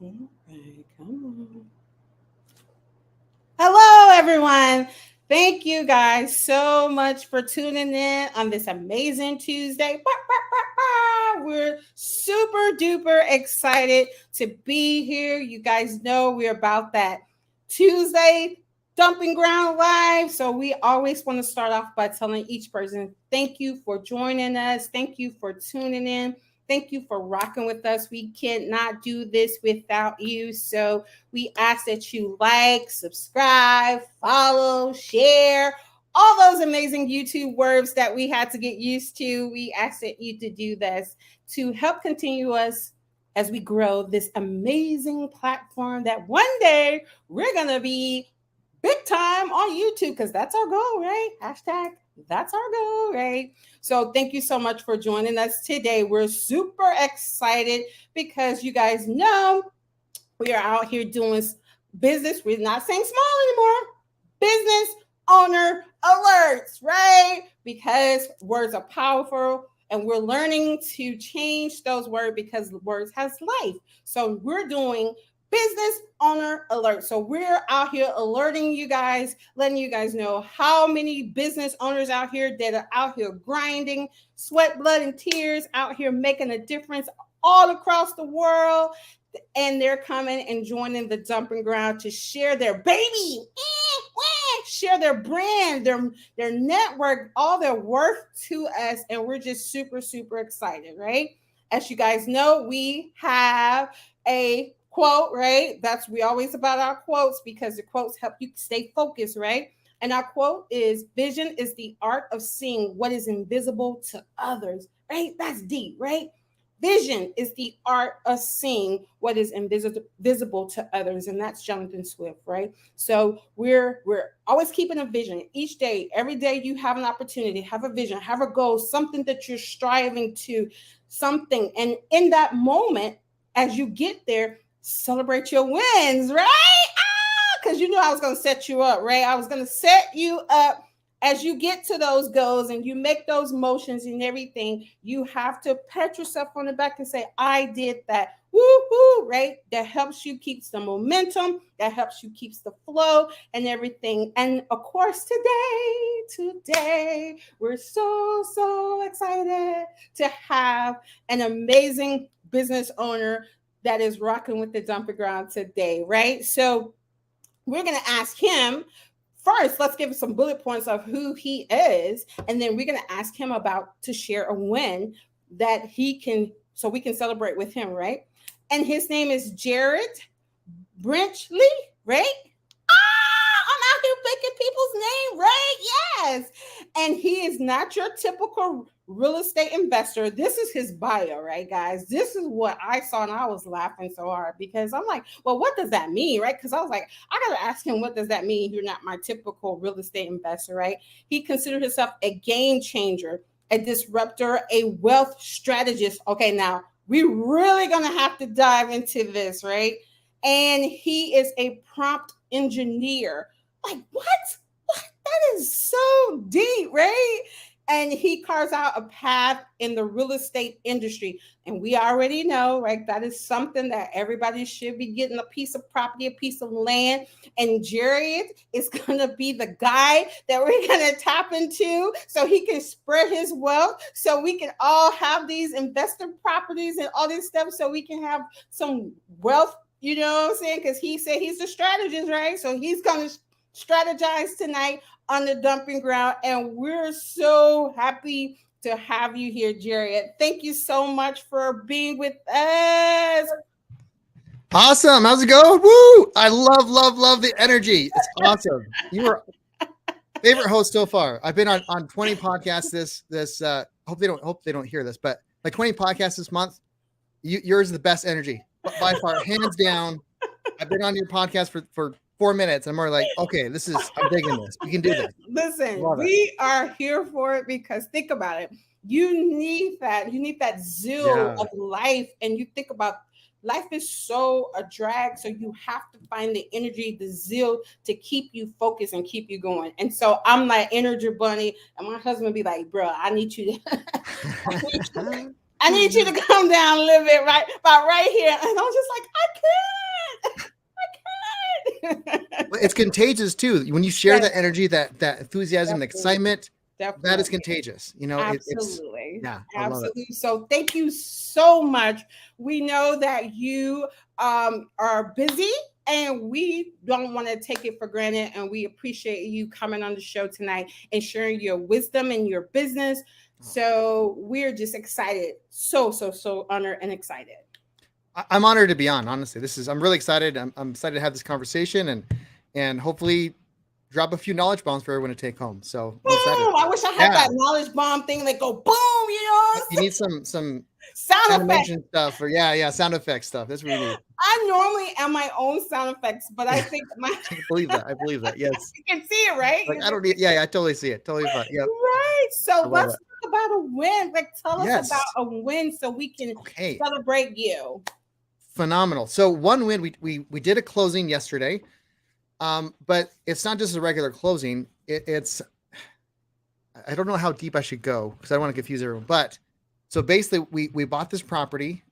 All right, come on. Hello, everyone. Thank you guys so much for tuning in on this amazing Tuesday. We're super duper excited to be here. You guys know we're about that Tuesday dumping ground live. So we always want to start off by telling each person, thank you for joining us. Thank you for tuning in. Thank you for rocking with us. We cannot do this without you. So we ask that you like, subscribe, follow, share, all those amazing YouTube words that we had to get used to. We ask that you to do this to help continue us as we grow this amazing platform that one day we're going to be big time on YouTube because that's our goal, right? Hashtag that's our goal, right? So thank you so much for joining us today. We're super excited because you guys know we are out here doing business. We're not saying small anymore. Business owner alerts, right? Because words are powerful and we're learning to change those words because words has life. So we're doing business owner alert. So we're out here alerting you guys, letting you guys know how many business owners out here that are out here grinding, sweat, blood, and tears, out here making a difference all across the world, and they're coming and joining the dumping ground to share their baby, share their brand, their network, all their worth to us, and we're just super super excited, right? As you guys know, we have a quote, right? That's we always about our quotes because the quotes help you stay focused, right? And our quote is vision is the art of seeing what is invisible to others, right? That's deep, right? Vision is the art of seeing what is invisible to others, and that's Jonathan Swift, right? So we're always keeping a vision each day, every day. You have an opportunity, have a vision, have a goal, something that you're striving to, something, and in that moment, as you get there, celebrate your wins, right? Because you knew I was going to set you up, right? I was going to set you up as you get to those goals and you make those motions and everything. You have to pat yourself on the back and say, I did that. Woohoo, right? That helps you keeps the momentum, that helps you keeps the flow and everything. And of course, today, we're so excited to have an amazing business owner that is rocking with the dumping ground today, right? So we're going to ask him first. Let's give him some bullet points of who he is, and then we're going to ask him about to share a win that he can, so we can celebrate with him, right? And his name is Jared Brenchley, right? I'm out here picking people's name, right? Yes. And he is not your typical real estate investor. This is his bio, right, guys? This is what I saw, and I was laughing so hard because I'm like, well, what does that mean, right? Because I was like, I got to ask him, what does that mean? You're not my typical real estate investor, right? He considered himself a game changer, a disruptor, a wealth strategist. Okay, now we really going to have to dive into this, right? And he is a prompt engineer. Like, what? That is so deep, right? And he carves out a path in the real estate industry. And we already know, right? That is something that everybody should be getting, a piece of property, a piece of land. And Jared is going to be the guy that we're going to tap into so he can spread his wealth, so we can all have these investor properties and all this stuff, so we can have some wealth. You know what I'm saying? Because he said he's a strategist, right? So he's going to strategize tonight on the dumping ground. And we're so happy to have you here, Jared. Thank you so much for being with us. Awesome. How's it going? Woo! I love the energy. It's awesome. You are favorite host so far. I've been on 20 podcasts this hope they don't hear this, but like 20 podcasts this month. Yours is the best energy by far, hands down. I've been on your podcast for 4 minutes. I'm more like, okay, I'm digging this. We can do this. Listen, we are here for it because think about it. You need that zeal of life. And you think about life is so a drag. So you have to find the energy, the zeal to keep you focused and keep you going. And so I'm like energy bunny. And my husband be like, bro, I need you to I need you to come down a little bit, right, about right here. And I was just like, I can't. It's contagious too. When you share that energy, that enthusiasm, the excitement, that is contagious. You know, absolutely. Yeah, I love Absolutely. it. So thank you so much. We know that you are busy and we don't want to take it for granted. And we appreciate you coming on the show tonight and sharing your wisdom and your business. So we're just excited. So honored and excited. I'm honored to be on. Honestly, I'm really excited. I'm excited to have this conversation and hopefully drop a few knowledge bombs for everyone to take home. So boom! I wish I had that knowledge bomb thing that go boom. You know, you need some sound animation stuff or sound effects stuff. That's what we need. I normally am my own sound effects, but I think I believe that. Yes, you can see it, right? Like I don't need. Yeah, I totally see it. Totally fine. Yep. Right. So let's talk about a win. Like, tell us about a win so we can celebrate you. Phenomenal. So one win. We did a closing yesterday. But it's not just a regular closing. It's I don't know how deep I should go because I don't want to confuse everyone. But so basically, we bought this property,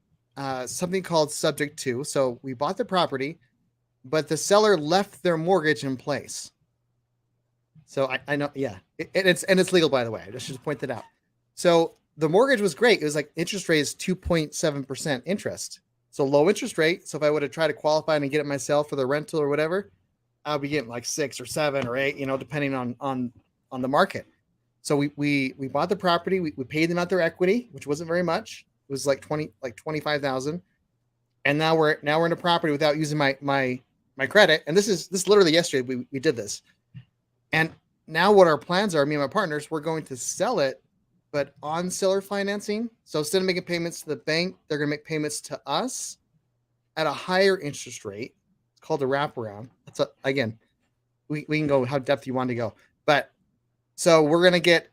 something called subject to. So we bought the property, but the seller left their mortgage in place. So I know, it's legal, by the way. I should point that out. So the mortgage was great. It was like interest rate is 2.7% interest. So low interest rate. So if I would have tried to qualify and get it myself for the rental or whatever, I'll be getting like 6 or 7 or 8, depending on the market. So we bought the property. We paid them out their equity, which wasn't very much. It was like 25,000. And now we're in a property without using my credit. And this is literally yesterday we did this. And now what our plans are, me and my partners, we're going to sell it, but on seller financing. So instead of making payments to the bank, they're going to make payments to us at a higher interest rate. Called a wraparound. Again, we can go how depth you want to go, but so we're going to get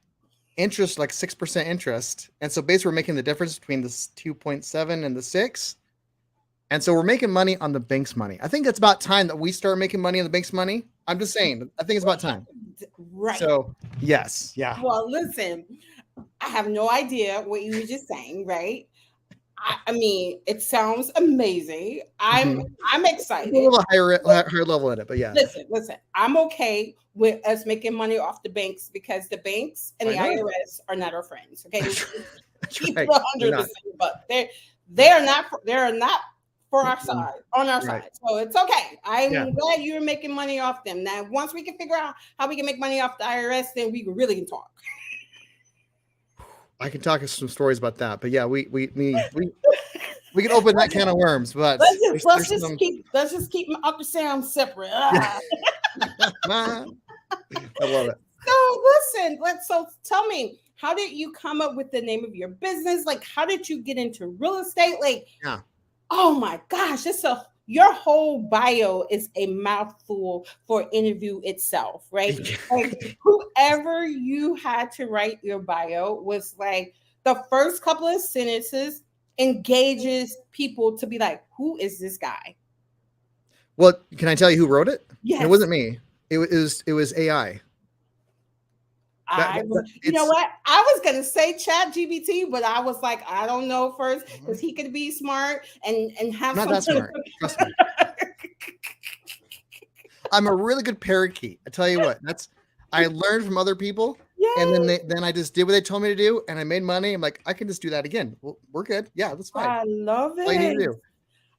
interest like 6% interest. And so basically we're making the difference between this 2.7 and the 6. And so we're making money on the bank's money. I think it's about time that we start making money on the bank's money. I'm just saying, I think it's about time. Right. So yes. Yeah. Well, listen, I have no idea what you were just saying, right? I mean, it sounds amazing. I'm excited. A little higher level in it, but yeah. Listen. I'm okay with us making money off the banks because the banks and the IRS are not our friends. Okay, keep it 100%, but they are not for our side, on our side. So it's okay. I'm glad you're making money off them. Now, once we can figure out how we can make money off the IRS, then we really can talk. I can talk some stories about that, but yeah, we can open that can of worms. But let's just keep Uncle Sam separate. I love it. So tell me, how did you come up with the name of your business? Like, how did you get into real estate? Like, oh my gosh, your whole bio is a mouthful for interview itself, right? Like, whoever you had to write your bio was like the first couple of sentences engages people to be like, who is this guy? Well, can I tell you who wrote it? Yes. It wasn't me. It was AI. You know what? I was gonna say Chat GBT, but I was like, I don't know first because he could be smart and have not that smart. Trust me. I'm a really good parakeet. I tell you what, I learned from other people, and then I just did what they told me to do, and I made money. I'm like, I can just do that again. Well, we're good. Yeah, that's fine. I love it. All you need to do.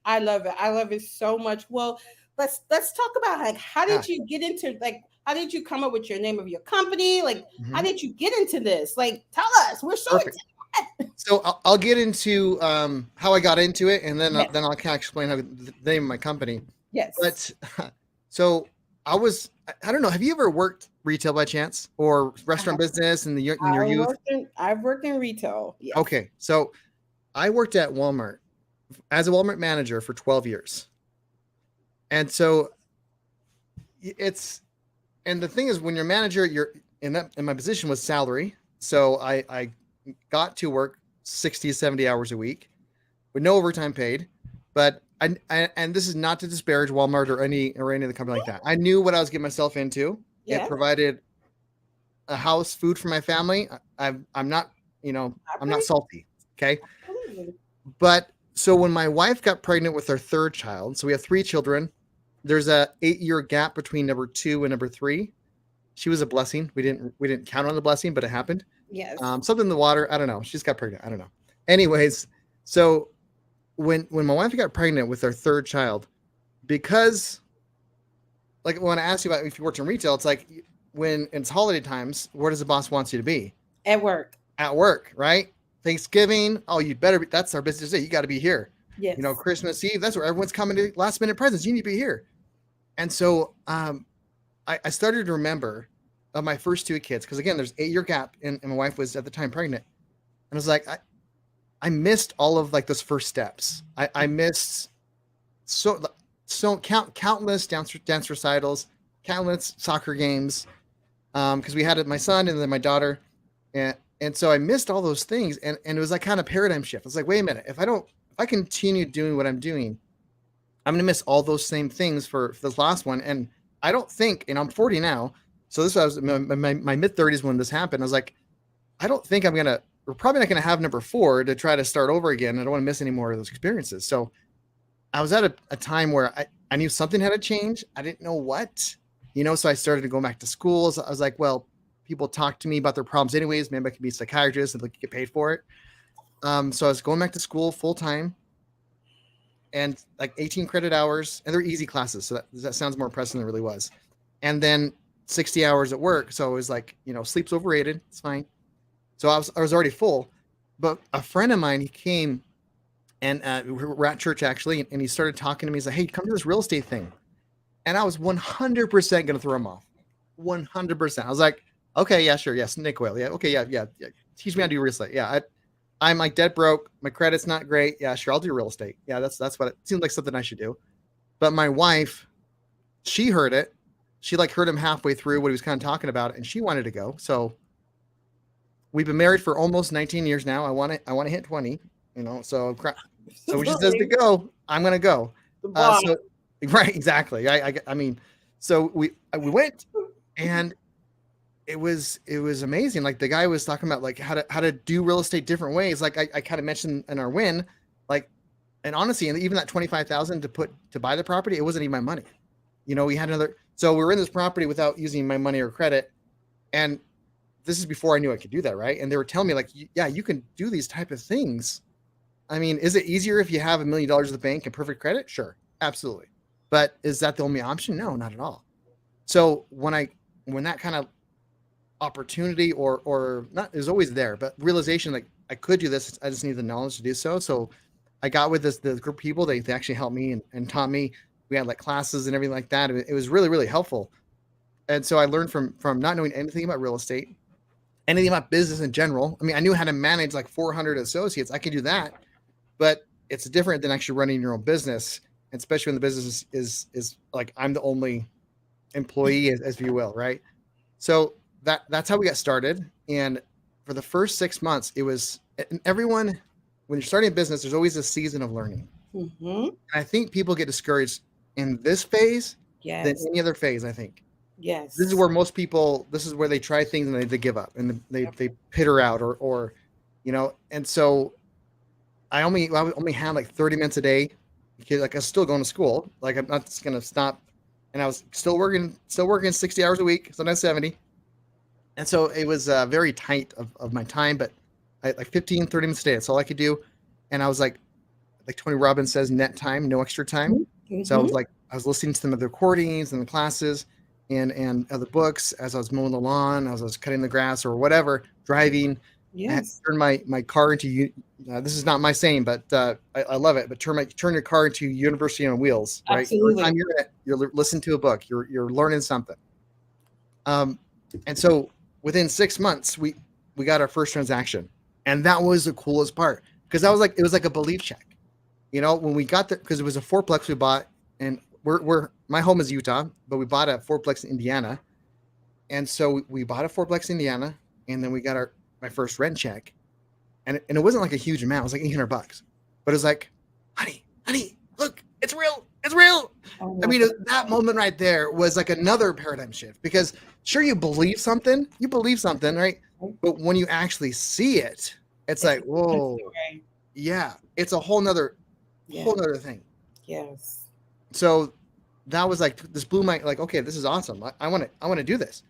I love it. I love it so much. Well, let's talk about like how did you get into how did you come up with your name of your company? Like, how did you get into this? Like, tell us. We're so excited. So I'll get into how I got into it, and then I'll kind of explain how the name of my company. Yes. But so I don't know. Have you ever worked retail by chance or restaurant business in your youth? I've worked in retail. Yes. Okay. So I worked at Walmart as a Walmart manager for 12 years. And so and the thing is, when you're a manager, you're in my position was salary. So I got to work 60 to 70 hours a week with no overtime paid. But and this is not to disparage Walmart or any of the company like that. I knew what I was getting myself into. Yeah. It provided a house, food for my family. I'm not, I'm not salty. Okay. But so when my wife got pregnant with our third child, so we have 3 children. There's a 8-year gap between number 2 and number 3. She was a blessing. We didn't count on the blessing, but it happened. Yes. Something in the water. I don't know. She just got pregnant. I don't know. Anyways, so when my wife got pregnant with our third child, because like when I asked you about if you worked in retail, it's like when it's holiday times, where does the boss want you to be? At work. At work, right? Thanksgiving. Oh, you better be. That's our business day. You got to be here. Yes. You know, Christmas Eve. That's where everyone's coming to last minute presents. You need to be here. And so I started to remember of my first 2 kids, because again, there's 8-year gap, and my wife was at the time pregnant, and I was like, I missed all of like those first steps. I missed countless dance recitals, countless soccer games, because we had my son and then my daughter, and so I missed all those things, and it was like kind of paradigm shift. I was like, wait a minute, if I continue doing what I'm doing, I'm gonna miss all those same things for this last one. And I don't think, and I'm 40 now, so this was my mid 30s when this happened. I was like, I don't think we're probably not gonna have number 4 to try to start over again. I don't want to miss any more of those experiences. So I was at a time where I knew something had to change. I didn't know what, so I started to go back to schools. I was like, well, people talk to me about their problems anyways. Maybe I could be a psychiatrist and get paid for it. So I was going back to school full time, and like 18 credit hours, and they're easy classes. So that sounds more impressive than it really was. And then 60 hours at work. So it was like, sleep's overrated. It's fine. So I was already full, but a friend of mine, he came, and we're at church actually, and he started talking to me. He's like, hey, come to this real estate thing. And I was 100% going to throw him off. 100%. I was like, okay, yeah, sure. Yes. Nick Whale. Yeah. Okay. Yeah. Teach me how to do real estate. Yeah. I'm like dead broke. My credit's not great. Yeah, sure. I'll do real estate. Yeah. That's what it seems like something I should do. But my wife, she heard it. She heard him halfway through what he was kind of talking about, and she wanted to go. So we've been married for almost 19 years now. I want to hit 20, so when she says to go, I'm going to go. Right. Exactly. I mean, so we went, and it was amazing. Like the guy was talking about how to do real estate different ways. Like I kind of mentioned in our win, and honestly, and even that $25,000 to buy the property, it wasn't even my money. We had so we were in this property without using my money or credit. And this is before I knew I could do that. Right. And they were telling me yeah, you can do these type of things. I mean, is it easier if you have $1 million in the bank and perfect credit? Sure. Absolutely. But is that the only option? No, not at all. So when that kind of opportunity or not is always there, but realization I could do this, I just need the knowledge to do so. So I got with the group of people. They actually helped me and taught me. We had classes and everything like that. It was really, really helpful. And so I learned from not knowing anything about real estate, anything about business in general. I mean, I knew how to manage 400 associates. I could do that, but it's different than actually running your own business, and especially when the business is I'm the only employee, as you will, right? So that's how we got started. And for the first 6 months, it was, and everyone, when you're starting a business, there's always a season of learning. Mm-hmm. And I think people get discouraged in this phase than any other phase, I think. Yes. This is where most people, this is where they try things and they give up and they peter out or and so I only had 30 minutes a day because I was still going to school. I'm not just going to stop. And I was still working 60 hours a week, sometimes 70. And so it was very tight of my time, but 15, 30 minutes a day. That's all I could do. And I was like Tony Robbins says, net time, no extra time. Mm-hmm. So I was listening to some of the recordings and the classes and other books as I was mowing the lawn, as I was cutting the grass or whatever, driving. Yes. Turn my car into, this is not my saying, but I love it. But turn your car into University on Wheels, right? Absolutely. Every time you're listening to a book, you're learning something. And so within 6 months, we got our first transaction, and that was the coolest part because it was like a belief check, when we got there, because it was a fourplex we bought, and my home is Utah, but we bought a fourplex in Indiana, and so we bought a fourplex in Indiana, and then we got my first rent check, and it wasn't a huge amount. It was $800, but it was honey, look, it's real. Oh, I mean, that moment right there was another paradigm shift because sure, you believe something, right? But when you actually see it, it's whoa. yeah, it's a whole nother thing. Yes. So that was like, this blew my, like, okay, this is awesome. I want to do this.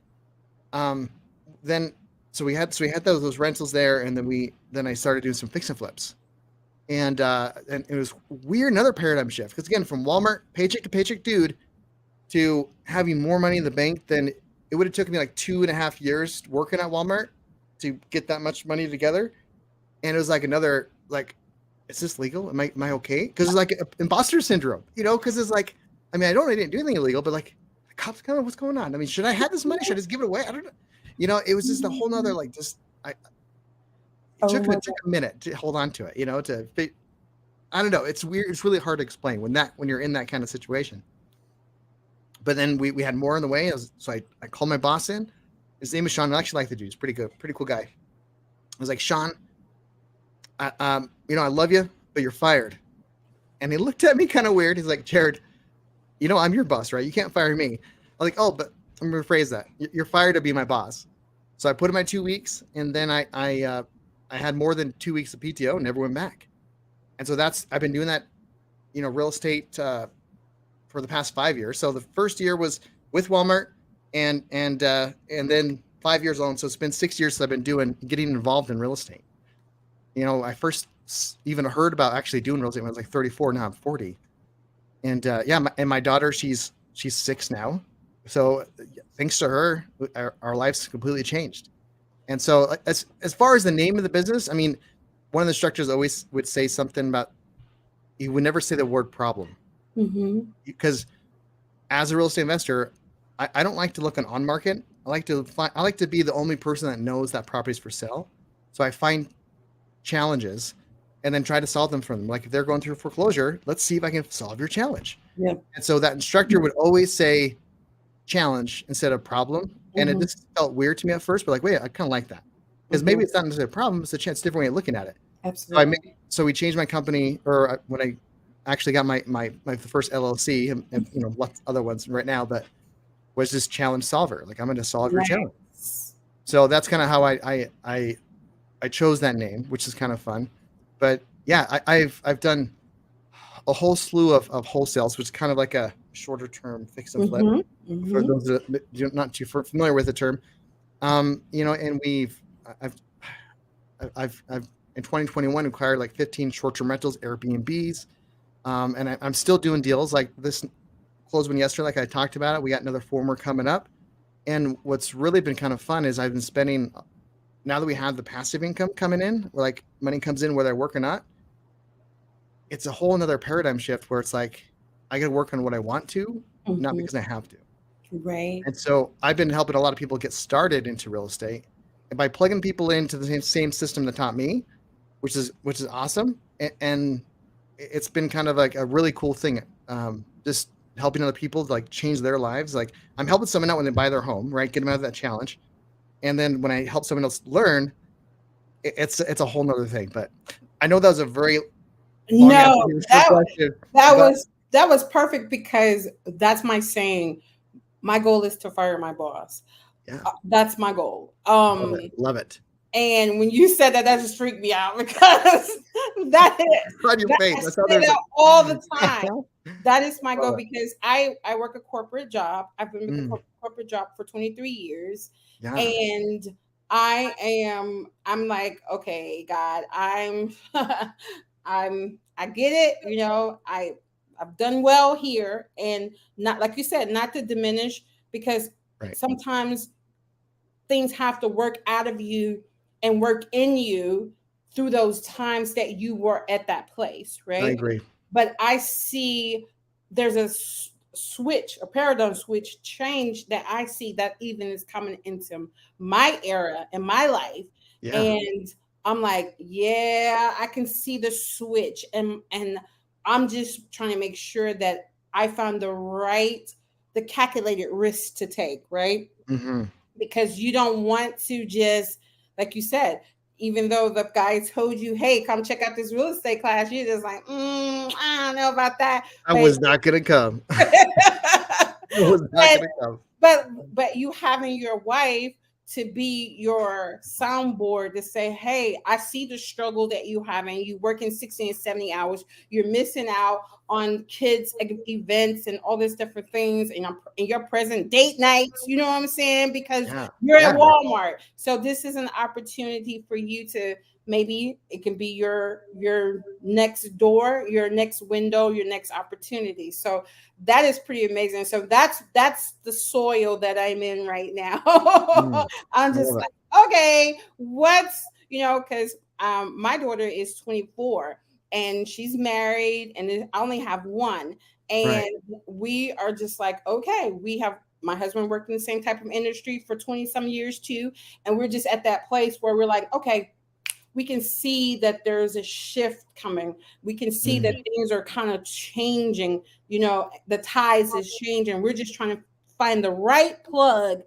Then, so we had those rentals there. And then I started doing some fix and flips. And it was weird, another paradigm shift. Cause again, from Walmart paycheck to paycheck dude to having more money in the bank than it would have took me like 2.5 years working at Walmart to get that much money together. And it was like another, like, is this legal? Am I okay? Because it's like imposter syndrome, because it's like, I mean, I didn't do anything illegal, but like, the cops kind of, what's going on? I mean, should I have this money? Should I just give it away? I don't know. It was just a whole nother, like, just, it took a minute to hold on to it, I don't know. It's weird. It's really hard to explain when you're in that kind of situation. But then we had more on the way. So I called my boss in. His name is Sean. I actually like the dude. He's pretty good, pretty cool guy. I was like, Sean, I love you, but you're fired. And he looked at me kind of weird. He's like, Jared, I'm your boss, right? You can't fire me. I'm like, oh, but I'm going to rephrase that. You're fired to be my boss. So I put in my 2 weeks, and then I had more than 2 weeks of PTO and never went back. And so I've been doing that, real estate for the past 5 years. So the first year was with Walmart, and then 5 years on. So it's been 6 years since I've been getting involved in real estate. I first even heard about actually doing real estate when I was like 34. Now I'm 40. And and my daughter, she's 6 now. So thanks to her, our lives completely changed. And so as far as the name of the business, I mean, one of the instructors always would say something about, he would never say the word problem. Because as a real estate investor, I don't like to look on market. I like to be the only person that knows that property is for sale. So I find challenges and then try to solve them for them. Like if they're going through foreclosure, let's see if I can solve your challenge. Yeah. And so that instructor would always say challenge instead of problem. And it just felt weird to me at first, but like, wait, I kind of like that. Because maybe it's not necessarily a problem, it's a different way of looking at it. Absolutely. So we changed my company, or when I actually got my first LLC, and lots other ones right now, but was just challenge solver. Like, I'm going to solve your challenge. So that's kind of how I chose that name, which is kind of fun. But yeah, I've done a whole slew of wholesales, which is kind of like a shorter term fix and flip. For those that are not too familiar with the term, and I've in 2021 acquired like 15 short-term rentals, Airbnbs, and I'm still doing deals like this. Closed one yesterday, like I talked about it. We got another 4 more coming up. And what's really been kind of fun is I've been spending, now that we have the passive income coming in, where like money comes in whether I work or not, it's a whole another paradigm shift where it's like, I got to work on what I want to, not because I have to. Right. And so I've been helping a lot of people get started into real estate, and by plugging people into the same system that taught me, which is awesome. And it's been kind of like a really cool thing. Just helping other people like change their lives. Like I'm helping someone out when they buy their home, right? Get them out of that challenge. And then when I help someone else learn, it's a whole nother thing. But I know that was a very that was perfect, because that's my saying. My goal is to fire my boss. Yeah. That's my goal. Love it. And when you said that just freaked me out, because that is on your face. That's all the time. That is my goal, because I work a corporate job. I've been with a corporate job for 23 years. Yeah. And I'm like, okay, God, I get it. I've done well here, and not, like you said, not to diminish, because sometimes things have to work out of you and work in you through those times that you were at that place, right? I agree. But I see there's a switch, a paradigm switch change that I see that even is coming into my era in my life. Yeah. And I'm like, yeah, I can see the switch. And I'm just trying to make sure that I found the calculated risk to take, right? Mm-hmm. Because you don't want to just, like you said, even though the guy told you, hey, come check out this real estate class, you're just like, I don't know about that. I was not going to come. I was not going to come. But you having your wife to be your soundboard to say, hey, I see the struggle that you have, and you working 60 and 70 hours. You're missing out on kids events and all these different things, and your present date nights, you know what I'm saying? Because you're at Walmart. So this is an opportunity for you to, maybe it can be your next door, your next window, your next opportunity. So that is pretty amazing. So that's the soil that I'm in right now. I'm just like, okay, what's, because my daughter is 24 and she's married, and I only have one. And we are just like, okay, my husband worked in the same type of industry for 20 some years too. And we're just at that place where we're like, okay, we can see that there's a shift coming. We can see that things are kind of changing. The tides is changing. We're just trying to find the right plug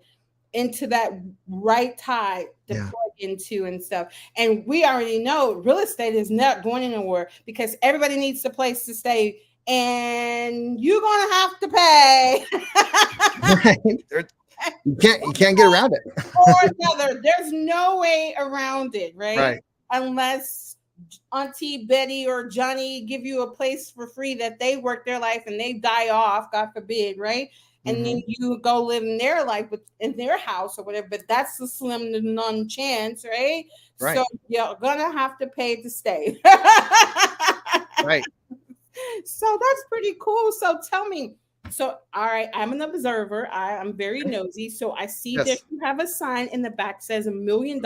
into that right tide to plug into and stuff. And we already know real estate is not going anywhere because everybody needs a place to stay, and you're gonna have to pay. You can't get around it. Or another. There's no way around it, right? Unless Auntie Betty or Johnny give you a place for free that they work their life and they die off, God forbid, right? And then you go live in their life in their house or whatever. But that's a slim to none chance, right? So you're gonna have to pay to stay. So that's pretty cool. So tell me. So, all right, I'm an observer. I'm very nosy. So I see that you have a sign in the back says $1 million.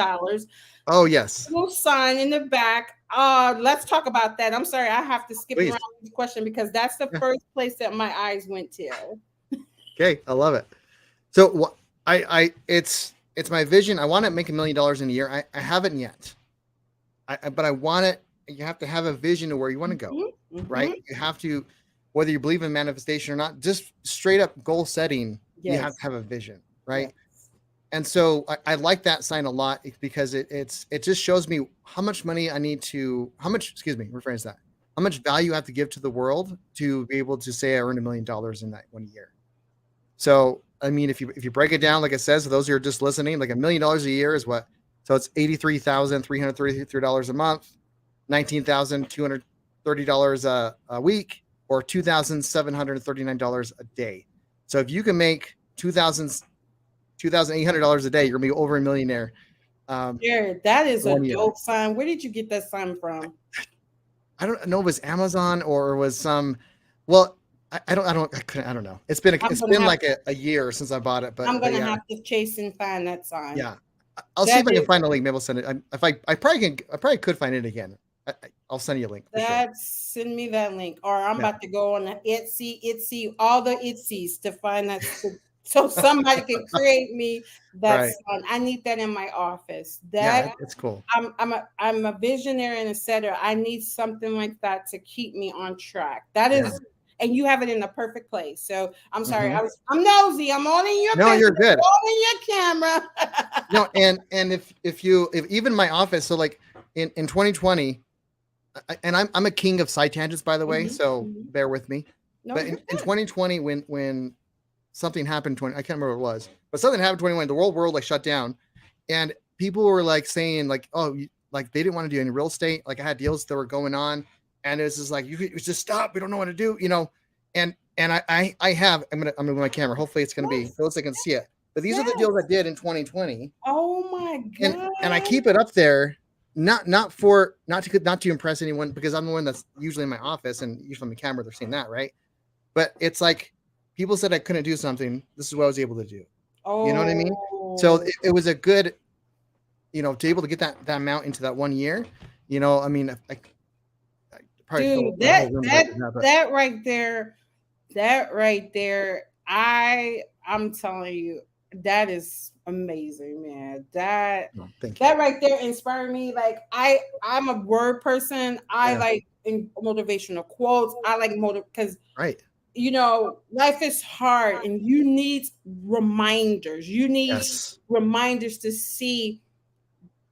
Oh, yes. A little sign in the back. Let's talk about that. I'm sorry, I have to skip around this question because that's the first place that my eyes went to. Okay, I love it. So it's my vision. I want to make $1 million in a year. I haven't yet. But I want it. You have to have a vision of where you want to go, right? You have to. Whether you believe in manifestation or not, just straight up goal setting, you have to have a vision, right? And so I like that sign a lot because it just shows me how much money I need to, rephrase that. How much value I have to give to the world to be able to say I earned $1 million in that 1 year. So, I mean, if you break it down, like I said, so those who are just listening, like $1 million a year is what? So it's $83,333 a month, $19,230 a week, or $2,739 a day. So if you can make $2,800 a day, you're gonna be over a millionaire. Jared, that is a dope sign. Where did you get that sign from? I don't know if it was Amazon or was some. Well, I don't know. It's been like a year since I bought it, but I'm gonna have to chase and find that sign. Yeah, I'll see if I can find a link. Maybe I'll send it. I probably could find it again. I'll send you a link. Send me that link, or I'm about to go on the Etsy, all the Etsy's to find that, so somebody can create me that sign. I need that in my office. It's cool. I'm a visionary and a setter. I need something like that to keep me on track. That is. And you have it in the perfect place. So I'm sorry, I'm nosy. I'm on in your you're good. On in your camera. No, and if even my office, so like in 2020. And I'm a king of side tangents, by the way, so bear with me. But in 2020, when something happened, I can't remember what it was, but something happened in 2020, the world like shut down, and people were like saying like, oh, like they didn't want to do any real estate. Like I had deals that were going on, and it's just like you just stop. We don't know what to do, And I have I'm gonna move my camera. Hopefully it's gonna be so they can see it. But these are the deals I did in 2020. Oh my god! And I keep it up there. Not to impress anyone, because I'm the one that's usually in my office, and usually on the camera they're seeing that, right? But it's like people said I couldn't do something. This is what I was able to do. You know what I mean? So it was a good, to be able to get that amount into that 1 year. I mean, I probably dude, that right there, I'm telling you, that is amazing, man. That right there inspired me. Like I'm a word person. I like motivational quotes. I like because life is hard and you need reminders. You need reminders to see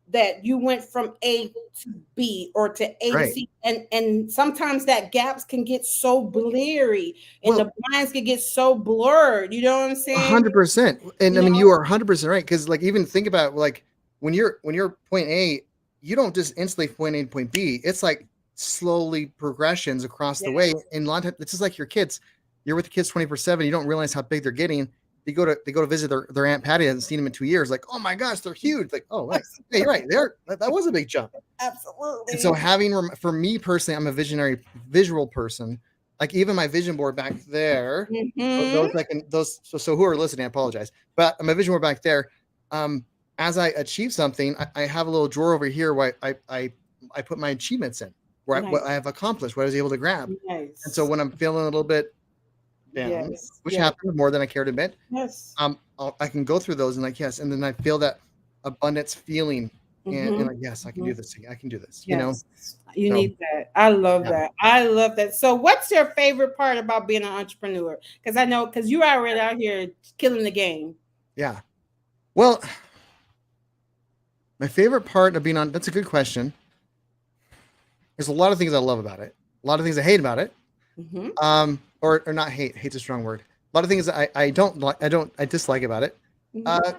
that you went from A to B or to A to Right. C, and sometimes that gaps can get so blurry and Well, the lines can get so blurred. You know what I'm saying? 100%. And You I mean, know, you are 100% right. Cause like, even think about like when you're point A, you don't just instantly point A to point B. It's like slowly progressions across the way. yes, And a lot of times, it's just like your kids. You're with the kids 24/7. You don't realize how big they're getting. They go to visit their Aunt Patty, hasn't seen them in 2 years. Like, oh my gosh, they're huge. Like, oh, right. Yeah, you're right. That was a big jump. And so absolutely. for me personally, I'm a visionary visual person. Like even my vision board back there, Hmm. those like those. So who are listening, I apologize, but my vision board back there. Um, as I achieve something, I have a little drawer over here where I put my achievements in, where what I Nice, have accomplished, what I was able to grab. And so nice. when I'm feeling a little bit down, Yes, which yes, happens more than I care to admit, yes. I can go through those and like yes, and then I feel that abundance feeling, and Hmm. like yes, I can do this. I can do this. Yes, you So need that. I love yeah, that. I love that. So, what's your favorite part about being an entrepreneur? Because I know, because you're already out here killing the game. yeah. Well, my favorite part of being on, that's a good question. There's a lot of things I love about it. A lot of things I hate about it. Hmm. Or not hate. Hate's a strong word. A lot of things that I don't like. I dislike about it. Hmm. Uh,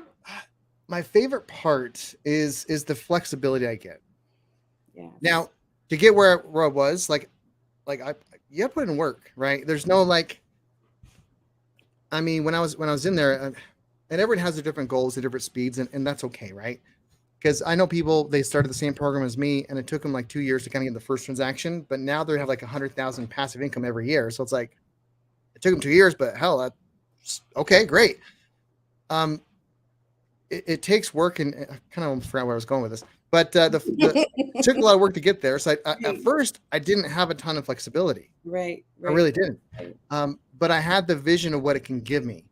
my favorite part is the flexibility I get. Yes. Now, to get where I was, like I you have to put in work, right? There's no like. I mean, when I was in there, and everyone has their different goals, their different speeds, and that's okay, right? Because I know people, they started the same program as me, and it took them like 2 years to kind of get the first transaction, but now they have like 100,000 passive income every year. So it's like it took them 2 years, but hell, that's okay, great. Um, it takes work, and I kind of forgot where I was going with this, but it took a lot of work to get there. So at first, I didn't have a ton of flexibility. Right, I right, really didn't. right. But I had the vision of what it can give me.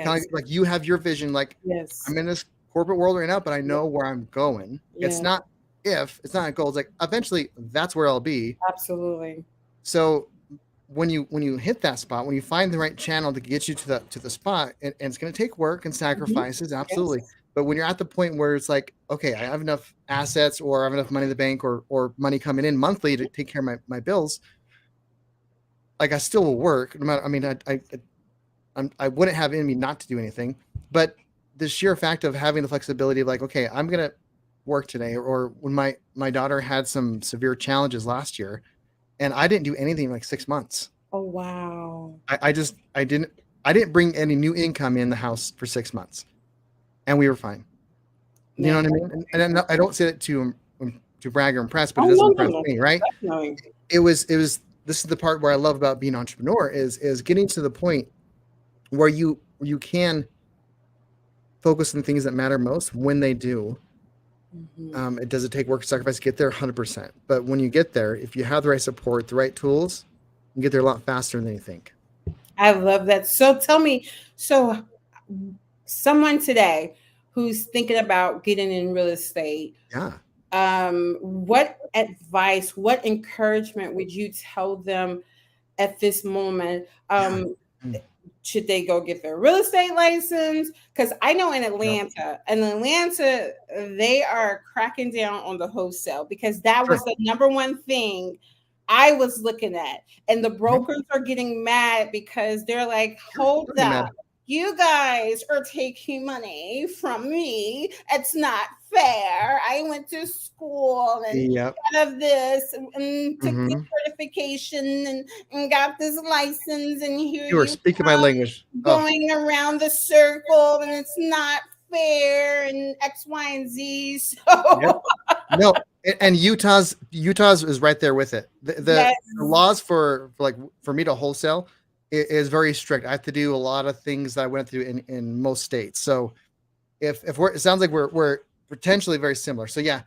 Kind Yes, of like you have your vision, like yes, I'm in this corporate world right now, but I yes, know where I'm going. It's yes, not if, it's not a goal. It's like eventually that's where I'll be. absolutely. So when you hit that spot, when you find the right channel to get you to the spot, and it's going to take work and Hmm. sacrifices, Yes. absolutely. But when you're at the point where it's like, okay, I have enough assets, or I have enough money in the bank, or money coming in monthly to take care of my bills, like I still will work no matter. I mean, I wouldn't have in me not to do anything, but the sheer fact of having the flexibility of like, okay, I'm gonna work today, or when my daughter had some severe challenges last year, and I didn't do anything in like 6 months. Oh, wow. I didn't bring any new income in the house for 6 months, and we were fine. You know Man, what I that's mean? And amazing. I don't say it to brag or impress, but Oh, it doesn't no, no, impress no. me, right? Definitely. It was. This is the part where I love about being an entrepreneur is getting to the point where you can focus on things that matter most when they do. Hmm. It does it take work and sacrifice to get there 100%. But when you get there, if you have the right support, the right tools, you can get there a lot faster than you think. I love that. So tell me, so someone today who's thinking about getting in real estate, Yeah. what advice, what encouragement would you tell them at this moment? Yeah. Mm. Should they go get their real estate license? Because I know Yep. In Atlanta, they are cracking down on the wholesale because that Sure. was the number one thing I was looking at. And the Mhm. brokers are getting mad because they're like, Sure. hold Don't get up. mad. You guys are taking money from me. It's not fair. I went to school and Yep. of this and took this Hmm. certification and got this license, and here You are you speaking my language. Oh, going around the circle and it's not fair and X, Y, and Z. yep. So No, and Utah's is right there with it. The yes. laws for like for me to wholesale is very strict. I have to do a lot of things that I went through in most states. So if we're, it sounds like we're potentially very similar. So yeah,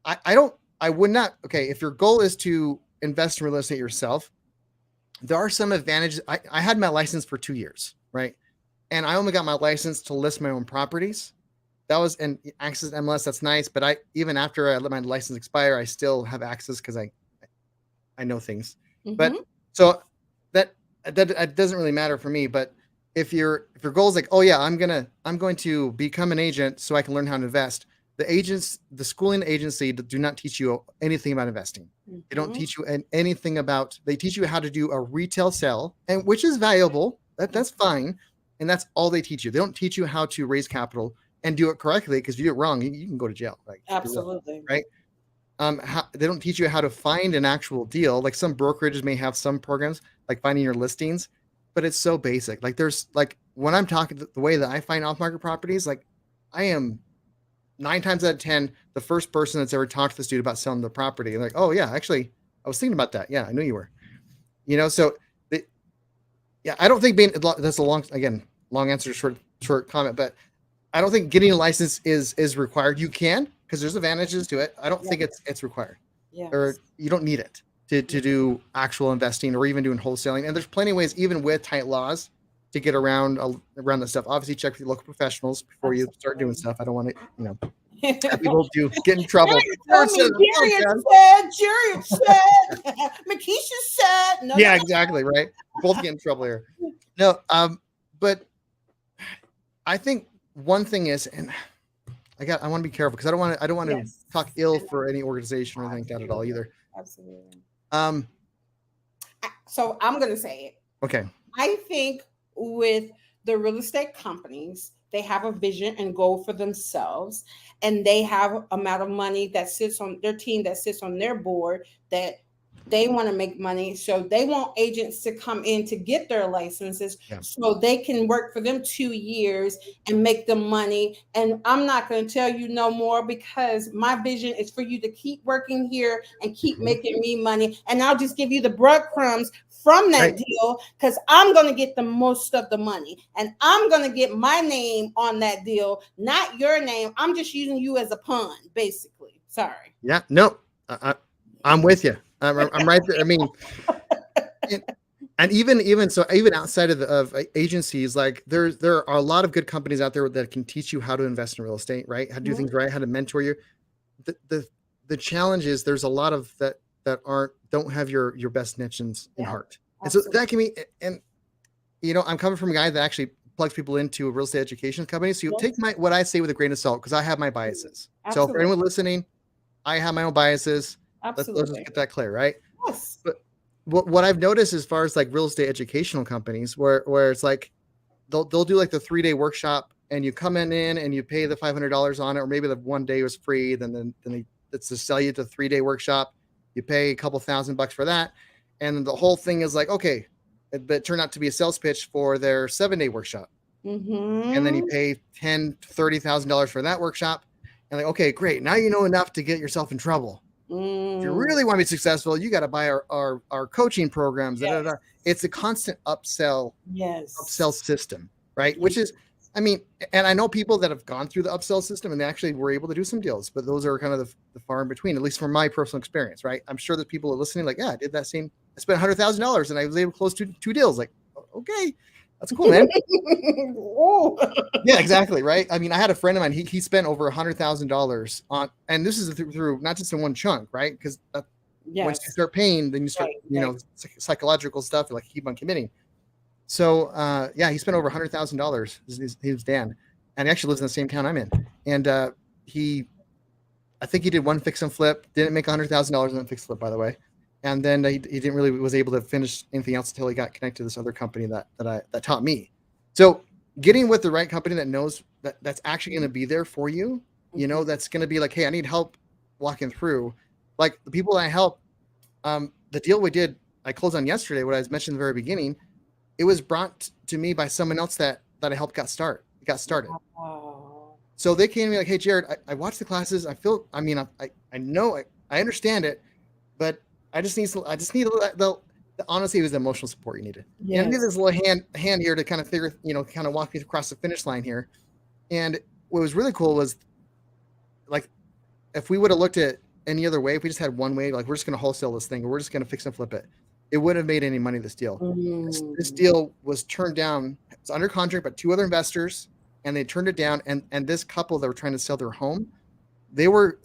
I don't, I would not. Okay, if your goal is to invest in real estate yourself, there are some advantages. I had my license for 2 years, right? And I only got my license to list my own properties. That was an access MLS. That's nice, but I, even after I let my license expire, I still have access because I know things. But Hmm. so that doesn't really matter for me. But if your goal is like, oh yeah, I'm going to become an agent so I can learn how to invest, the schooling agency do not teach you anything about investing. They don't teach you anything about, they teach you how to do a retail sell, and which is valuable. That's fine. And that's all they teach you. They don't teach you how to raise capital and do it correctly, because if you do it wrong, you can go to jail. Like, absolutely. Right. They don't teach you how to find an actual deal. Like some brokerages may have some programs like finding your listings, but it's so basic. Like there's like, when I'm talking the way that I find off-market properties, like I am 9 times out of 10 the first person that's ever talked to this dude about selling the property. And like, oh yeah, actually I was thinking about that. Yeah, I knew you were. So yeah, I don't think that's a long answer to short comment, but I don't think getting a license is required. You can, because there's advantages to it. I don't think it's required. Yeah. Or you don't need it to do actual investing or even doing wholesaling. And there's plenty of ways, even with tight laws, to get around the stuff. Obviously, check with your local professionals before you start doing stuff. I don't want to, have people get in trouble. Jared said, Makisha said. No, yeah, exactly, right. Both get in trouble here. No, but I think one thing is, and I want to be careful, because I don't want to talk ill for any organization or anything like that at all either. Absolutely. So I'm going to say it. Okay. I think with the real estate companies, they have a vision and goal for themselves, and they have amount of money that sits on their team, that sits on their board, that they want to make money. So they want agents to come in to get their licenses so they can work for them 2 years and make them money. And I'm not going to tell you no more, because my vision is for you to keep working here and keep making me money. And I'll just give you the breadcrumbs from that deal, because I'm going to get the most of the money, and I'm going to get my name on that deal, not your name. I'm just using you as a pawn, basically. Sorry. Yeah, no, I'm with you. I'm right there. I mean, and even so, even outside of agencies, like there are a lot of good companies out there that can teach you how to invest in real estate, right? How to do things right, how to mentor you. The challenge is there's a lot of that don't have your best niche in heart. And so that can be, and I'm coming from a guy that actually plugs people into a real estate education company. So you take what I say with a grain of salt, because I have my biases. Absolutely. So for anyone listening, I have my own biases. Let's just get that clear, right? Yes. But what I've noticed as far as like real estate educational companies, where it's like they'll do like the 3-day workshop, and you come in and you pay the $500 on it, or maybe the 1 day was free. Then it's to sell you the 3-day workshop. You pay a couple $1,000 for that, and the whole thing is like, okay, it turned out to be a sales pitch for their 7-day workshop, and then you pay $10,000-$30,000 for that workshop, and like, okay, great, now you know enough to get yourself in trouble. If you really want to be successful, you got to buy our coaching programs. Yes. It's a constant upsell system, right? Yes. Which is, I mean, and I know people that have gone through the upsell system and they actually were able to do some deals, but those are kind of the far in between, at least from my personal experience, right? I'm sure that people are listening like, yeah, I did that same, I spent $100,000 and I was able to close two deals. Like, okay, that's cool, man. Yeah, exactly. Right. I mean, I had a friend of mine, he spent over $100,000 on, and this is through not just in one chunk, right? Because once you start paying, then you start, psychological stuff, like keep on committing. So, he spent over $100,000. His name's Dan, and he actually lives in the same town I'm in. And I think he did one fix and flip, didn't make $100,000 on that fix and flip, by the way. And then he didn't really was able to finish anything else until he got connected to this other company that taught me. So getting with the right company that knows that's actually going to be there for you, that's going to be like, hey, I need help walking through. Like the people that I help, the deal we did, I closed on yesterday, what I was mentioning in the very beginning, it was brought to me by someone else that I helped got started. Wow. So they came to me like, hey, Jared, I watched the classes. I know, I understand it, but I just need the honestly, it was the emotional support you needed. Yes. And I need this little hand here to kind of figure, kind of walk me across the finish line here. And what was really cool was, like, if we would have looked at any other way, if we just had one way, like we're just going to wholesale this thing or we're just going to fix and flip it, it wouldn't have made any money, this deal. This deal was turned down. It's under contract by 2 other investors, and they turned it down. And this couple that were trying to sell their home, they were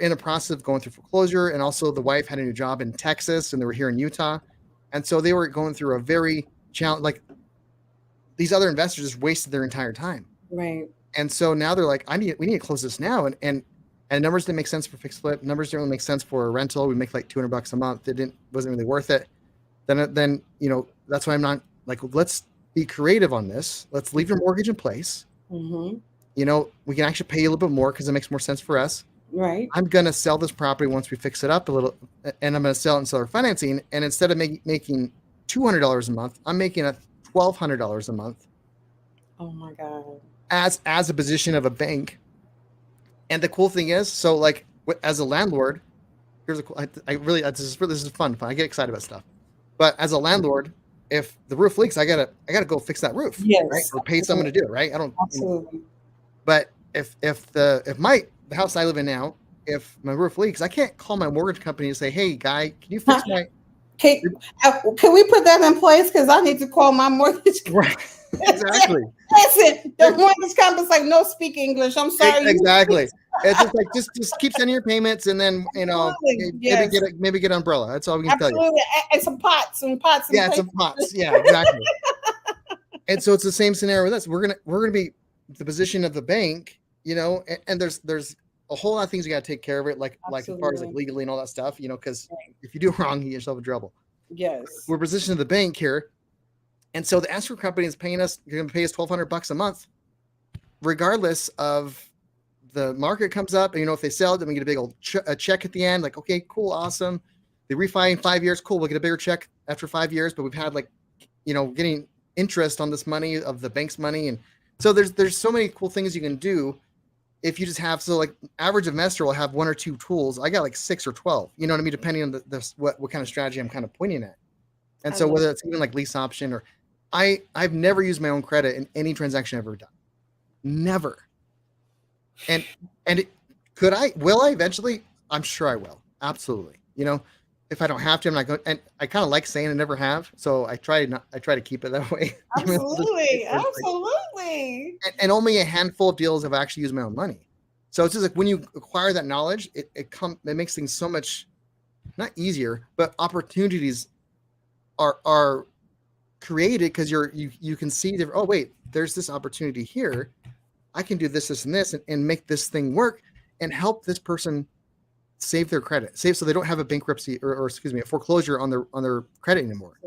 in a process of going through foreclosure, and also the wife had a new job in Texas and they were here in Utah. And so they were going through a very challenge, like these other investors just wasted their entire time. Right. And so now they're like, we need to close this now. And numbers didn't make sense for fixed flip. Numbers didn't really make sense for a rental. We make like $200 a month. Wasn't really worth it. Then, that's why I'm not like, let's be creative on this. Let's leave your mortgage in place. Mm-hmm. We can actually pay you a little bit more because it makes more sense for us. Right. I'm going to sell this property once we fix it up a little, and I'm going to sell it in seller financing. And instead of making $200 a month, I'm making $1,200 a month. Oh my God. As a position of a bank. And the cool thing is, so like as a landlord, this is fun. I get excited about stuff. But as a landlord, if the roof leaks, I gotta go fix that roof. Yes. Right? Or pay someone to do it, right? I don't. Absolutely. But if the house I live in now, if my roof leaks, I can't call my mortgage company and say, "Hey, guy, can you fix my?" Can we put that in place? Because I need to call my mortgage company. Right. Exactly. That's it. The mortgage company's like, no, speak English. I'm sorry. Exactly. It's just like just keep sending your payments, and then maybe get an umbrella. That's all we can tell you. Absolutely, and some pots. Some pots. Yeah, exactly. And so it's the same scenario with us. We're gonna be the position of the bank, and there's a whole lot of things you got to take care of it, like as far as like legally and all that stuff, because if you do wrong, you get yourself in trouble. Yes, we're positioned the bank here, and so the escrow company is paying us. You're going to pay us $1,200 a month, regardless of the market comes up, and if they sell it, then we get a big old check at the end. Like, okay, cool, awesome. They refi in 5 years, cool. We'll get a bigger check after 5 years, but we've had getting interest on this money of the bank's money, and so there's so many cool things you can do. If you just have, average investor will have 1 or 2 tools. I got like 6 or 12, you know what I mean? Depending on what kind of strategy I'm kind of pointing at. And so whether it's even like lease option or I've never used my own credit in any transaction I've ever done. Never. And will I eventually? I'm sure I will. Absolutely. If I don't have to, I'm not going, and I kind of like saying I never have. So I try to keep it that way. Absolutely. Absolutely. And only a handful of deals have actually used my own money. So it's just like when you acquire that knowledge, it makes things so much, not easier, but opportunities are created because you can see that, oh wait, there's this opportunity here. I can do this, and this, and make this thing work and help this person save their credit, so they don't have a bankruptcy or a foreclosure on their credit anymore.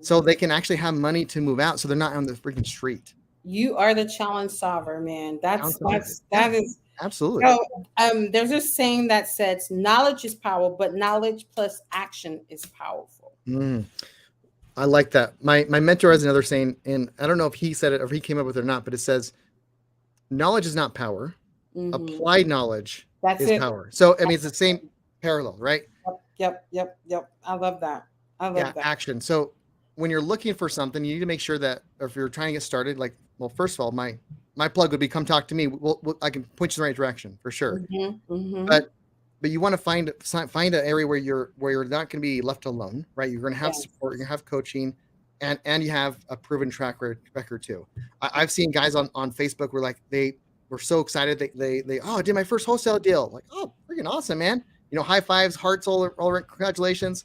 So they can actually have money to move out, so they're not on the freaking street. You are the challenge solver, man. That is absolutely. There's a saying that says knowledge is power, but knowledge plus action is powerful. I like that. My mentor has another saying, and I don't know if he said it or if he came up with it or not, but it says, knowledge is not power. Mm-hmm. Applied knowledge is power. So, I mean, it's the same parallel, right? Yep. I love that. That. Action. So when you're looking for something, you need to make sure that, or if you're trying to get started, first of all, my plug would be come talk to me. I can point you in the right direction for sure. Mm-hmm, mm-hmm. But you want to find an area where you're not going to be left alone, right? You're going to have support, you're going to have coaching, and you have a proven track record too. I've seen guys on Facebook where they were so excited they I did my first wholesale deal. Like, oh, freaking awesome, man! High fives, hearts all around, congratulations.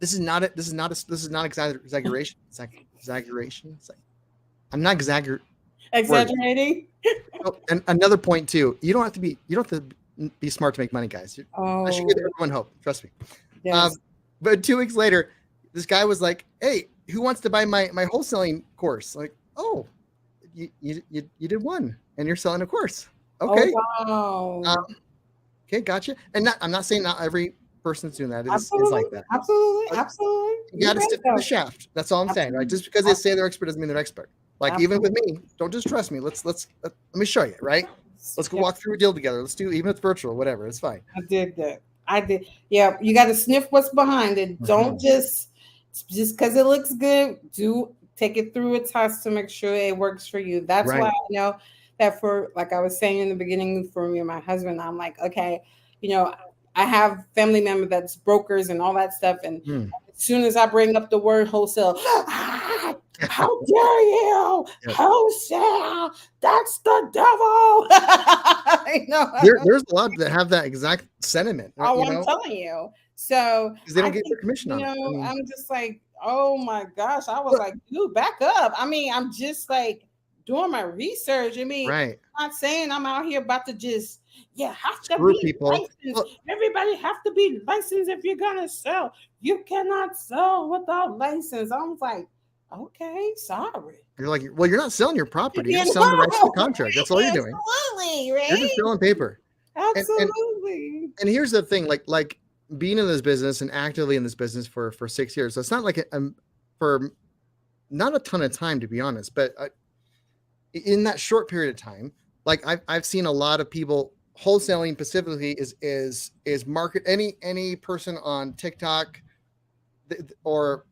This is not exaggeration. It's like exaggeration. It's like, I'm not exaggerating. And another point too, you don't have to be smart to make money, guys. I should give everyone hope. Trust me. Yes. But 2 weeks later, this guy was like, "Hey, who wants to buy my wholesaling course?" Like, oh, you did one, and you're selling a course. Okay. Oh, wow. Okay, gotcha. And I'm not saying not every person's doing that. Is like that. Absolutely. You got to stick to the shaft. That's all I'm saying, right? Just because they say they're expert doesn't mean they're expert. Like even with me, don't just trust me. Let me show you, right? Let's go walk through a deal together. Let's do, even if it's virtual, whatever. It's fine. I did that. Yeah, you got to sniff what's behind it. Mm-hmm. Don't just because it looks good. Take it through a test to make sure it works for you. That's why I know that for, like I was saying in the beginning, for me and my husband, I'm like, okay, I have family members that's brokers and all that stuff. And as soon as I bring up the word wholesale, how dare you? Wholesale, that's the devil. There's a lot that have that exact sentiment. I'm telling you. So because they don't get their commission on it. I'm just like, oh my gosh. I was like, dude, back up. I mean, I'm just like, doing my research. I mean, Right. I'm not saying I'm out here about to just have to Screw be people. licensed. Well, Everybody have to be licensed if you're gonna sell. You cannot sell without license. I was like, okay, sorry. you're like, well, you're not selling your property. You're You just selling the rights to the know, contract. That's all you're doing. absolutely, You're just right? selling paper. And Absolutely. and here's the thing, like being in this business and actively in this business for 6 years. So it's not like for not a ton of time, to be honest, but in that short period of time, like I've seen a lot of people wholesaling specifically is market any person on TikTok or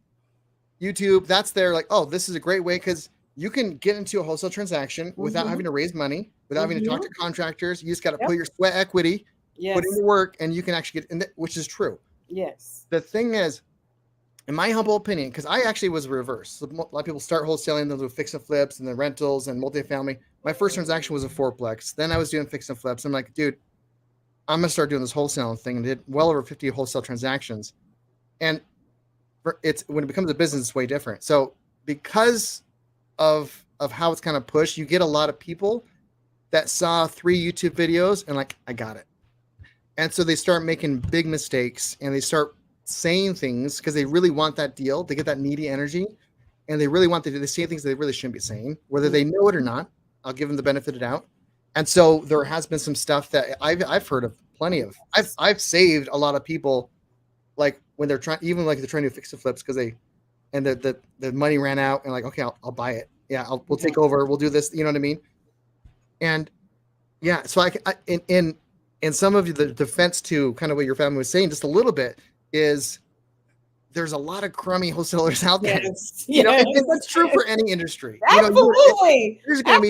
YouTube. That's their like, oh, this is a great way because you can get into a wholesale transaction without having to raise money, without having to talk to contractors. You just got to put your sweat equity, put in the work, and you can actually get in, which is true. Yes. The thing is, in my humble opinion, because I actually was reverse. A lot of people start wholesaling, they'll do fix and flips and the rentals and multifamily. My first transaction was a fourplex. Then I was doing fix and flips. I'm like, dude, I'm gonna start doing this wholesaling thing, and did well over 50 wholesale transactions. And it's when it becomes a business, it's way different. So because of how it's kind of pushed, you get a lot of people that saw 3 YouTube videos and like, I got it. And so they start making big mistakes and they start saying things because they really want that deal. They get that needy energy and they really want to say things they really shouldn't be saying, whether they know it or not. I'll give them the benefit of the doubt. And so there has been some stuff that I've heard of plenty of. I've saved a lot of people, like when they're trying, even like they're trying to fix the flips because the money ran out and like, okay, I'll buy it. Yeah, we'll take over. We'll do this. You know what I mean? And yeah, so in some of the defense to kind of what your family was saying, just a little bit, is there's a lot of crummy wholesalers out there. Yes. You know, and that's true for any industry. Absolutely. You know,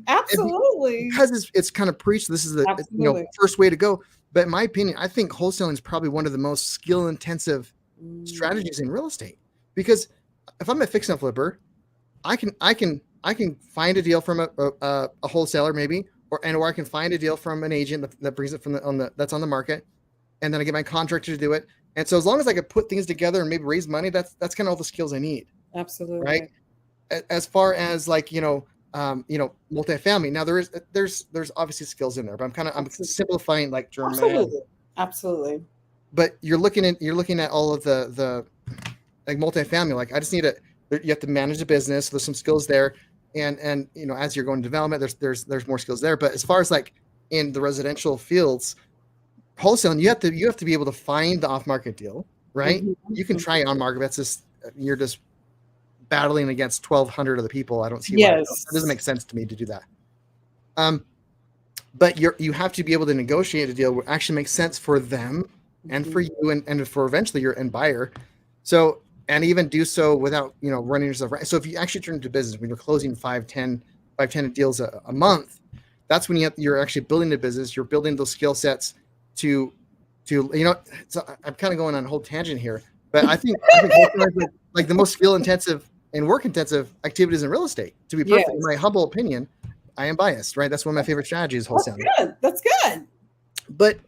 Absolutely. Because it's kind of preached. This is the first way to go. But in my opinion, I think wholesaling is probably one of the most skill intensive strategies in real estate. Because if I'm a fix and flipper, I can find a deal from a wholesaler maybe, or I can find a deal from an agent that brings it from that's on the market, and then I get my contractor to do it. And so as long as I could put things together and maybe raise money, that's kind of all the skills I need. Absolutely. Right. As far as like, multifamily. Now there's obviously skills in there, but I'm simplifying like German. Absolutely. But you're looking at all of the like multifamily. Like I just need you have to manage the business. So there's some skills there. And as you're going to development, there's more skills there. But as far as like in the residential fields, wholesaling, you have to be able to find the off-market deal, right? You can try on market. That's just you're just battling against 1,200 of the people. I don't see why it doesn't make sense to me to do that. But you have to be able to negotiate a deal that actually makes sense for them and for you and for eventually your end buyer. So and even do so without running yourself right. So if you actually turn into business when you're closing 5-10 deals a month, that's when you're actually building the business. You're building those skill sets to so I'm kind of going on a whole tangent here, but I think like the most skill intensive and work intensive activities in real estate. To be perfect, in my humble opinion, I am biased, right? That's one of my favorite strategies, wholesaling. That's good. But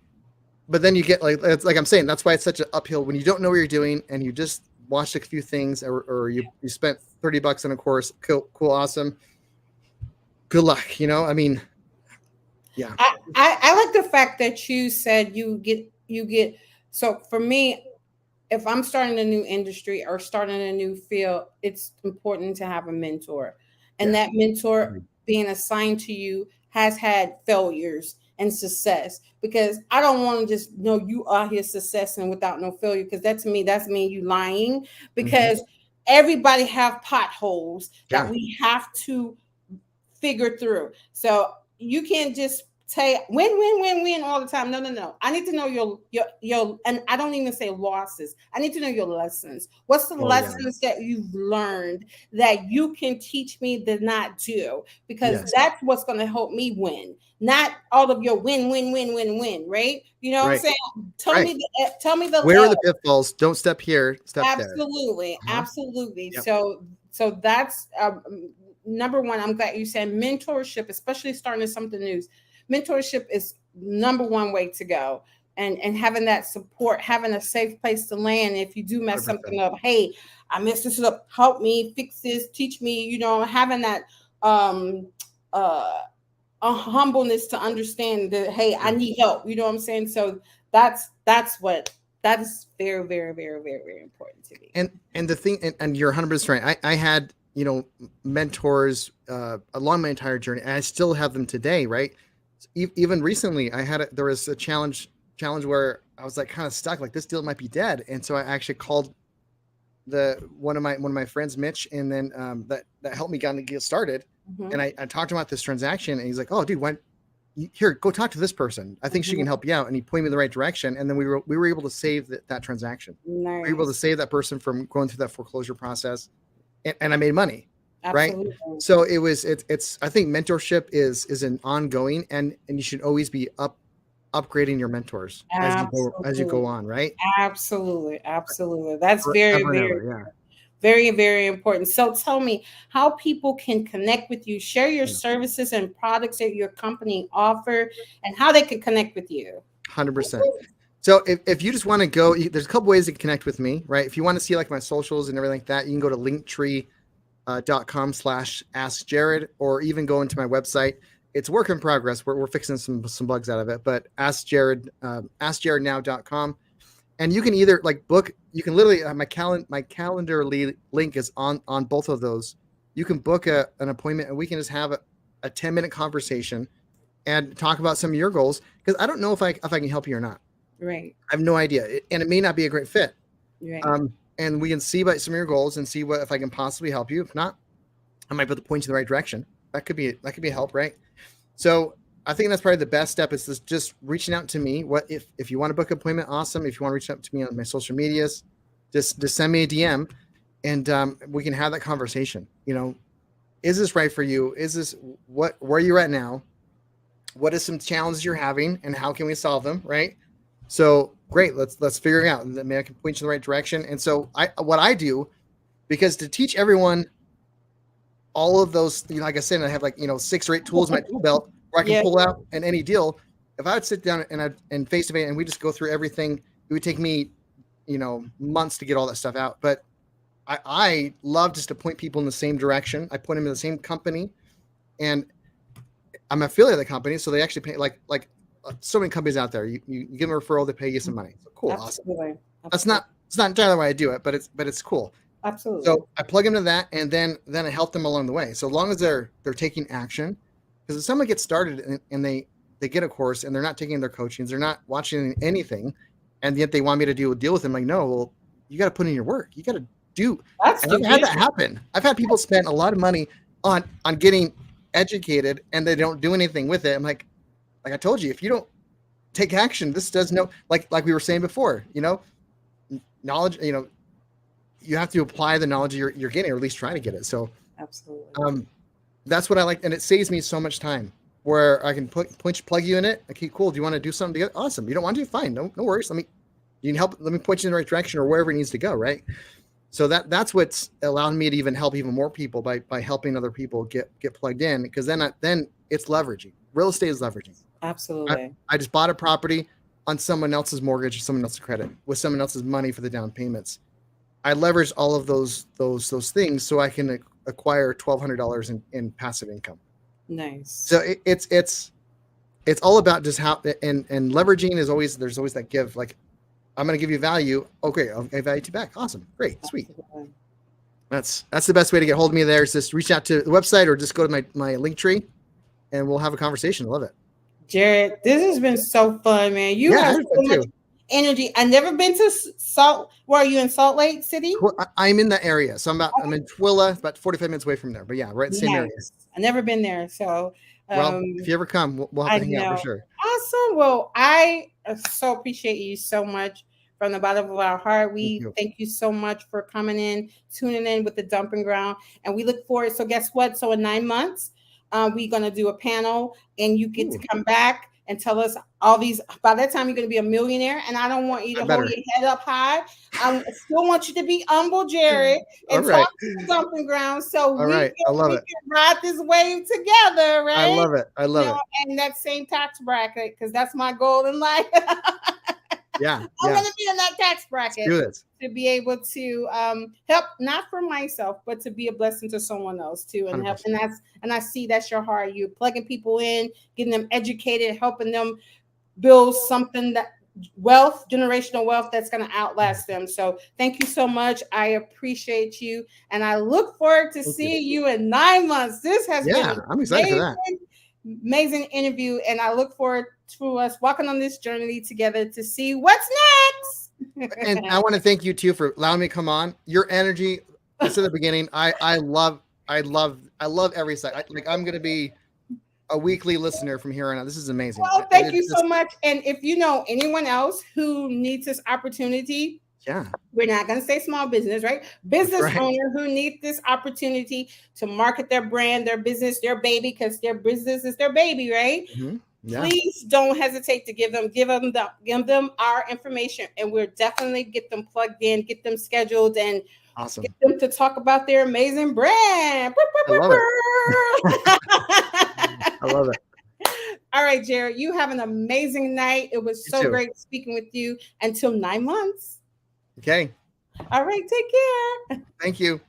then you get like I'm saying, that's why it's such an uphill when you don't know what you're doing and you just watched a few things or you spent $30 on a course. Cool, awesome. Good luck. I mean, yeah. I like the fact that you said you get. So for me, if I'm starting a new industry or starting a new field, it's important to have a mentor, and that mentor being assigned to you has had failures and success, because I don't want to just know you are here successing without no failure, because that to me, that's mean you lying, because everybody have potholes that we have to figure through. So you can't just say win all the time. No. I need to know your and I don't even say losses. I need to know your lessons. What's the lessons that you've learned that you can teach me to not do? Because that's what's going to help me win. Not all of your win, right? You know what I'm saying? Tell me the where are the pitfalls? Don't step here, step there. Absolutely. Yep. So that's number one. I'm glad you said mentorship, especially starting something new. Mentorship is number one way to go, and having that support, having a safe place to land. If you do mess 100%. Something up, hey, I messed this up, help me fix this, teach me, having that um a humbleness to understand that, hey, I need help. You know what I'm saying? So that's that is very, very, very, very, very important to me. And the thing, and you're 100% right. I had, mentors along my entire journey, and I still have them today, right? Even recently, there was a challenge where I was like kind of stuck, like this deal might be dead, and so I actually called one of my friends, Mitch, and then that helped me get started. Mm-hmm. And I talked to him about this transaction, and he's like, "Oh, dude, here, go talk to this person. I think she can help you out." And he pointed me in the right direction, and then we were able to save that transaction. Nice. We were able to save that person from going through that foreclosure process, and I made money. Absolutely. Right. So it's I think mentorship is an ongoing, and you should always be upgrading your mentors as you go on, right? Absolutely. That's very, very, very important. So tell me how people can connect with you, share your services and products that your company offer, and how they can connect with you. 100%. So if you just want to go, there's a couple ways to connect with me, right? If you want to see like my socials and everything like that, you can go to linktree.com/askjared, or even go into my website. It's work in progress. We're fixing some bugs out of it, but askjarednow.com. And you can either book, you can literally, my calendar link is on both of those. You can book an appointment, and we can just have a 10-minute conversation and talk about some of your goals. Because I don't know if I can help you or not. Right. I have no idea. And it may not be a great fit. Right. And we can see about some of your goals and see if I can possibly help you. If not, I might put the points in the right direction. That could be a help, right? So I think that's probably the best step, is just reaching out to me. If you want to book an appointment, awesome. If you want to reach out to me on my social medias, just send me a DM, and we can have that conversation. Is this right for you? Is this where you're at now? What are some challenges you're having, and how can we solve them? Right. So great. Let's figure it out. And maybe I can point you in the right direction. And so what I do, because to teach everyone all of those, like I said, I have 6 or 8 tools in my tool belt where I can pull out in any deal. If I would sit down and face to face and we just go through everything, it would take me, months to get all that stuff out. But I love just to point people in the same direction. I point them in the same company, and I'm an affiliate of the company, so they actually pay like so many companies out there. You give them a referral, they pay you some money. So cool, Absolutely. Awesome. It's not entirely the way I do it, but it's cool. Absolutely. So I plug them into that, and then I help them along the way. So as long as they're taking action, because if someone gets started and they get a course and they're not taking their coachings, they're not watching anything, and yet they want me to do a deal with them, like, no, well, you got to put in your work. You got to do. I've had that happen. I've had people spend a lot of money on getting educated, and they don't do anything with it. I'm like I told you, if you don't take action, this does no, like we were saying before, knowledge, you have to apply the knowledge you're getting, or at least try to get it. So absolutely. That's what I like. And it saves me so much time, where I can plug you in it. Okay, cool. Do you want to do something together? Awesome. You don't want to? Fine. No worries. Let me point you in the right direction, or wherever it needs to go. Right. So that's what's allowed me to even help even more people by helping other people get plugged in, because then it's leveraging. Real estate is leveraging. Absolutely. I just bought a property on someone else's mortgage, or someone else's credit, with someone else's money for the down payments. I leverage all of those things so I can acquire $1,200 in passive income. Nice. So it's all about just how, and leveraging is always, there's always that give, like, I'm going to give you value. Okay, I'll give value to you back. Awesome. Great. Sweet. Absolutely. That's the best way to get hold of me there, is just reach out to the website, or just go to my link tree, and we'll have a conversation. I love it. Jared, this has been so fun, man. You have so much energy. I've never been to where are you, in Salt Lake City? I'm in that area. So I'm in Twilla, about 45 minutes away from there. But yeah, right in the same area. I've never been there. So well, if you ever come, we'll have to hang out for sure. Awesome. Well, I so appreciate you so much from the bottom of our heart. We thank you so much for coming in, tuning in with the Dumping Ground. And we look forward. So guess what? So in 9 months, we're going to do a panel, and you get to come back and tell us all these. By that time, you're going to be a millionaire, and I don't want you to hold your head up high. I still want you to be humble, Jared, and talk to the Dumping Ground, so we can ride this wave together, right? I love it. I love it. And that same tax bracket, because that's my goal in life. Yeah. I'm going to be in that tax bracket. Let's do this. To be able to help, not for myself, but to be a blessing to someone else too, and help. 100%. And I see that's your heart. You're plugging people in, getting them educated, helping them build something that generational wealth that's going to outlast them. So thank you so much. I appreciate you, and I look forward to seeing you in 9 months. This has been I'm excited for that. Amazing interview, and I look forward to us walking on this journey together to see what's next. And I want to thank you too for allowing me to come on. Your energy, I said at the beginning, I love every side. I'm going to be a weekly listener from here on out. This is amazing. Well, thank you so much. And if you know anyone else who needs this opportunity, we're not going to say small business, right? Business owner who needs this opportunity to market their brand, their business, their baby, because their business is their baby, right? Mm-hmm. Yeah. Please don't hesitate to give them our information, and we'll definitely get them plugged in, get them scheduled, and get them to talk about their amazing brand. I love it. I love it. All right, Jared, you have an amazing night. It was so great speaking with you. Until 9 months. Okay. All right, take care. Thank you.